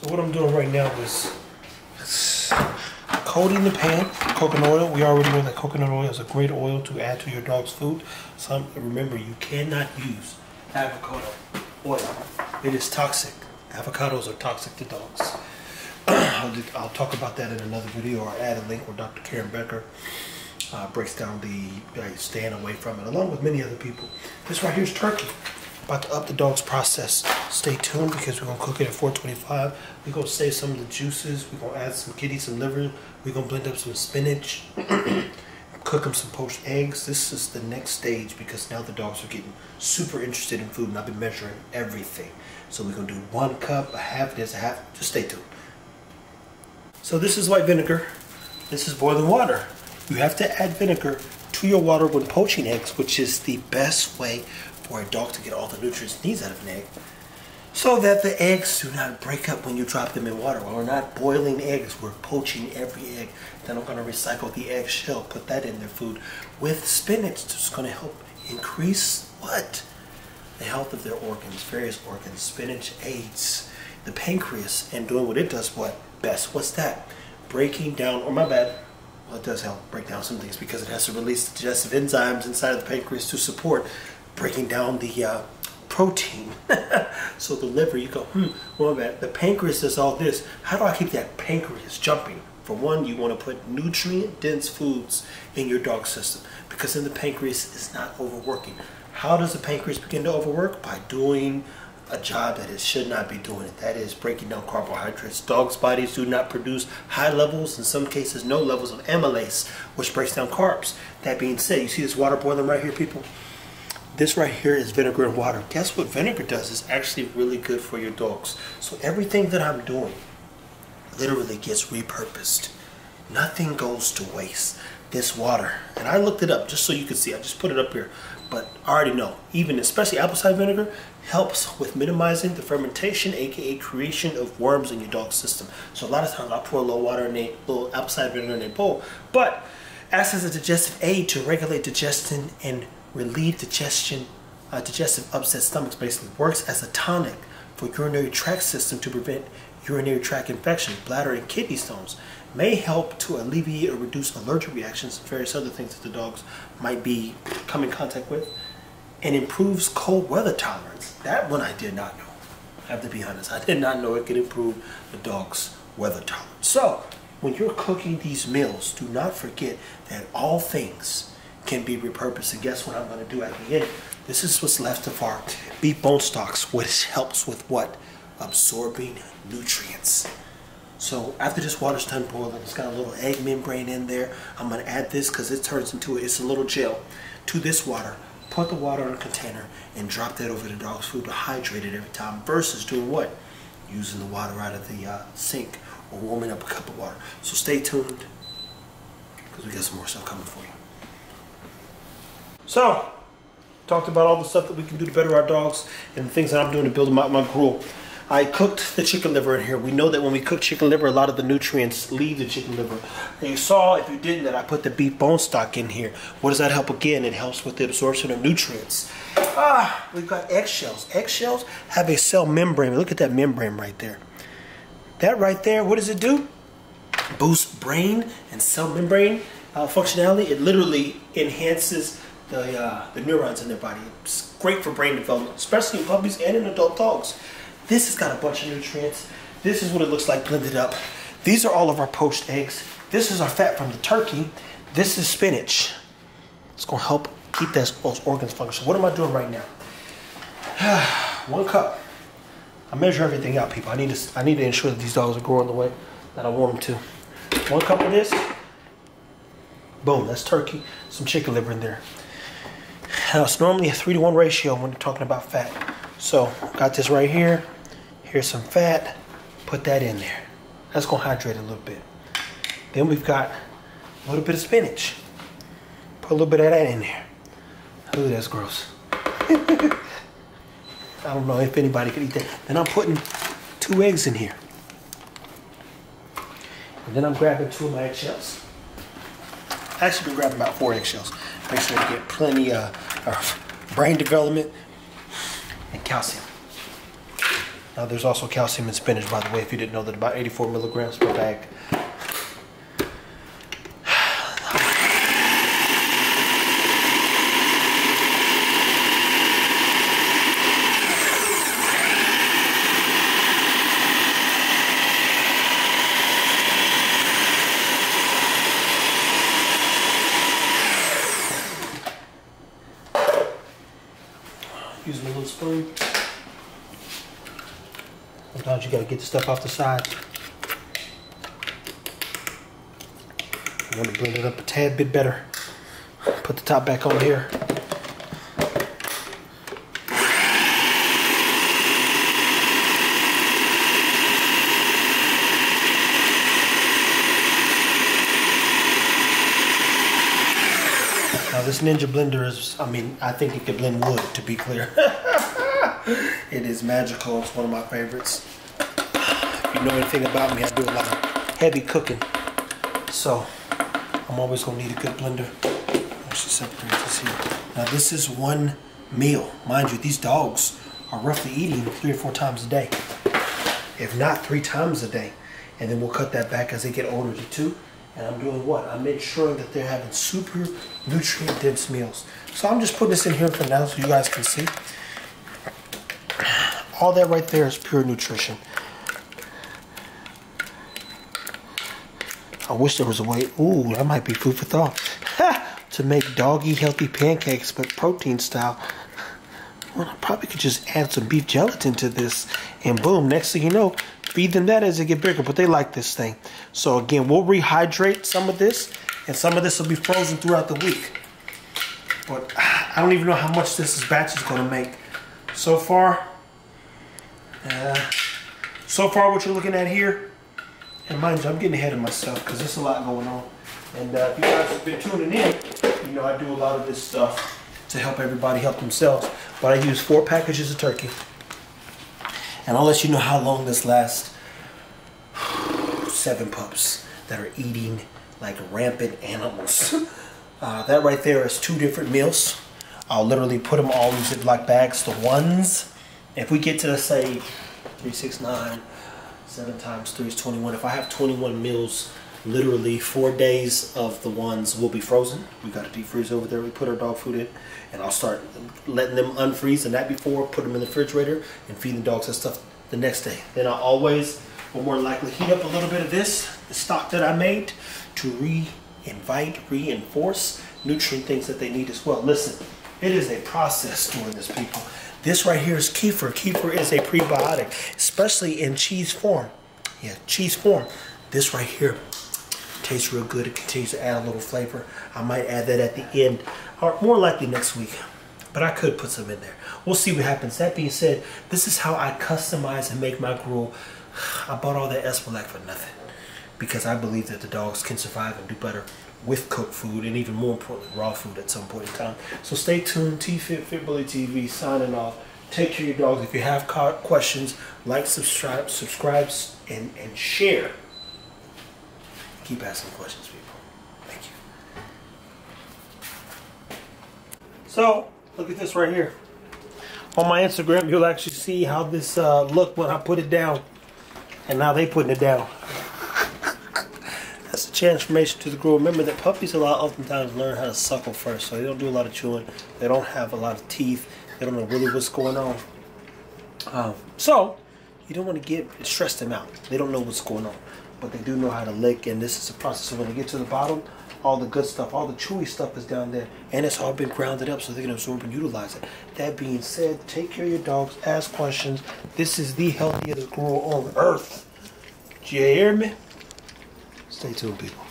So what I'm doing right now is coating the pan, coconut oil. We already know that coconut oil is a great oil to add to your dog's food. So remember, you cannot use avocado oil. It is toxic. Avocados are toxic to dogs. I'll talk about that in another video, or add a link where Dr. Karen Becker breaks down the staying away from it, along with many other people. This right here is turkey. About to up the dog's process. Stay tuned because we're going to cook it at 425. We're going to save some of the juices. We're going to add some kidney, some liver. We're going to blend up some spinach. Cook them some poached eggs. This is the next stage because now the dogs are getting super interested in food, and I've been measuring everything. So we're going to do 1 cup, a half, this, a half. Just stay tuned. So this is white vinegar. This is boiling water. You have to add vinegar to your water when poaching eggs, which is the best way for a dog to get all the nutrients it needs out of an egg, so that the eggs do not break up when you drop them in water. Well, we're not boiling eggs, we're poaching every egg. Then I'm going to recycle the egg shell, put that in their food with spinach. It's going to help increase what? The health of their organs, various organs. Spinach aids the pancreas and doing what it does what best. What's that? Breaking down, or my bad, well, it does help break down some things because it has to release the digestive enzymes inside of the pancreas to support breaking down the protein. So the liver, you go, well, man, the pancreas does all this. How do I keep that pancreas jumping? For one, you want to put nutrient-dense foods in your dog system because then the pancreas is not overworking. How does the pancreas begin to overwork? By doing a job that it should not be doing it. That is breaking down carbohydrates. Dogs' bodies do not produce high levels, in some cases no levels of amylase, which breaks down carbs. That being said, you see this water boiling right here, people? This right here is vinegar and water. Guess what vinegar does? It's actually really good for your dogs. So everything that I'm doing literally gets repurposed. Nothing goes to waste. This water, and I looked it up just so you can see. I just put it up here. But I already know, even especially apple cider vinegar, helps with minimizing the fermentation, aka creation of worms in your dog's system. So a lot of times I'll pour a little water in a little apple cider vinegar in a bowl. But acts as a digestive aid to regulate digestion and relieve digestive upset stomachs. Basically works as a tonic for urinary tract system to prevent urinary tract infection, bladder and kidney stones. May help to alleviate or reduce allergic reactions and various other things that the dogs might be come in contact with, and improves cold weather tolerance. That one I did not know. I have to be honest, I did not know it could improve the dog's weather tolerance. So when you're cooking these meals, do not forget that all things can be repurposed. And guess what I'm going to do at the end? This is what's left of our beef bone stocks, which helps with what? Absorbing nutrients. So after this water's done boiling, it's got a little egg membrane in there. I'm going to add this because it turns into it's a little gel to this water. Put the water in a container and drop that over the dog's food to hydrate it every time, versus doing what? Using the water out of the sink or warming up a cup of water. So stay tuned because we got some more stuff coming for you. So, talked about all the stuff that we can do to better our dogs and the things that I'm doing to build them out my gruel. I cooked the chicken liver in here. We know that when we cook chicken liver, a lot of the nutrients leave the chicken liver. And you saw, if you didn't, that I put the beef bone stock in here. What does that help? Again, it helps with the absorption of nutrients. We've got eggshells. Eggshells have a cell membrane. Look at that membrane right there. That right there, what does it do? Boosts brain and cell membrane functionality. It literally enhances the neurons in their body. It's great for brain development, especially in puppies and in adult dogs. This has got a bunch of nutrients. This is what it looks like blended up. These are all of our poached eggs. This is our fat from the turkey. This is spinach. It's going to help keep those organs functioning. What am I doing right now? 1 cup. I measure everything out, people. I need to ensure that these dogs are growing the way that I want them to. 1 cup of this. Boom, that's turkey. Some chicken liver in there. Now, it's normally a 3-to-1 ratio when you're talking about fat. So, got this right here. Here's some fat. Put that in there. That's going to hydrate a little bit. Then we've got a little bit of spinach. Put a little bit of that in there. Ooh, that's gross. I don't know if anybody could eat that. Then I'm putting 2 eggs in here. And then I'm grabbing 2 of my eggshells. I actually been grabbing about 4 eggshells. Make sure to get plenty of brain development and calcium. Now there's also calcium in spinach, by the way, if you didn't know that, about 84 milligrams per bag. Use my little spoon. Sometimes you gotta get the stuff off the side. I'm gonna blend it up a tad bit better. Put the top back on here. Now this Ninja blender is, I think it could blend wood, to be clear. It is magical. It's one of my favorites. If you know anything about me, I do a lot of heavy cooking. So I'm always gonna need a good blender. I should separate this here. Now this is one meal. Mind you, these dogs are roughly eating 3 or 4 times a day. If not 3 times a day. And then we'll cut that back as they get older to 2. And I'm doing what? I'm ensuring that they're having super nutrient dense meals. So I'm just putting this in here for now so you guys can see. All that right there is pure nutrition. I wish there was a way, ooh, that might be food for thought, to make doggy healthy pancakes, but protein style. Well, I probably could just add some beef gelatin to this, and boom, next thing you know, feed them that as they get bigger, but they like this thing. So again, we'll rehydrate some of this, and some of this will be frozen throughout the week. But I don't even know how much this batch is gonna make. So far what you're looking at here, and mind you, I'm getting ahead of myself because there's a lot going on. And if you guys have been tuning in, you know I do a lot of this stuff to help everybody help themselves. But I use 4 packages of turkey. And I'll let you know how long this lasts. 7 pups that are eating like rampant animals. That right there is 2 different meals. I'll literally put them all in Ziploc bags, the ones. If we get to, let's say, 3, 6, 9, 7 times 3 is 21. If I have 21 meals, literally 4 days of the ones will be frozen. We got a deep freeze over there. We put our dog food in, and I'll start letting them unfreeze the night before, put them in the refrigerator, and feed the dogs that stuff the next day. Then I always will more likely heat up a little bit of this, the stock that I made, to reinforce nutrient things that they need as well. Listen, it is a process doing this, people. This right here is kefir. Kefir is a prebiotic, especially in cheese form. Yeah, cheese form. This right here tastes real good. It continues to add a little flavor. I might add that at the end, or more likely next week. But I could put some in there. We'll see what happens. That being said, this is how I customize and make my gruel. I bought all that Espelak for nothing, because I believe that the dogs can survive and do better with cooked food, and even more importantly, raw food at some point in time. So stay tuned. T-Fit, Fitbully TV, signing off. Take care of your dogs. If you have questions, like, subscribe, and share. Keep asking questions, people. Thank you. So, look at this right here. On my Instagram, you'll actually see how this looked when I put it down. And now they putting it down. That's a transformation to the gruel. Remember that puppies oftentimes learn how to suckle first, so they don't do a lot of chewing. They don't have a lot of teeth. They don't know really what's going on. So you don't want to stress them out. They don't know what's going on, but they do know how to lick. And this is a process. So when they get to the bottom, all the good stuff, all the chewy stuff is down there, and it's all been grounded up so they can absorb and utilize it. That being said, take care of your dogs. Ask questions. This is the healthiest gruel on earth. Do you hear me? Stay tuned, people.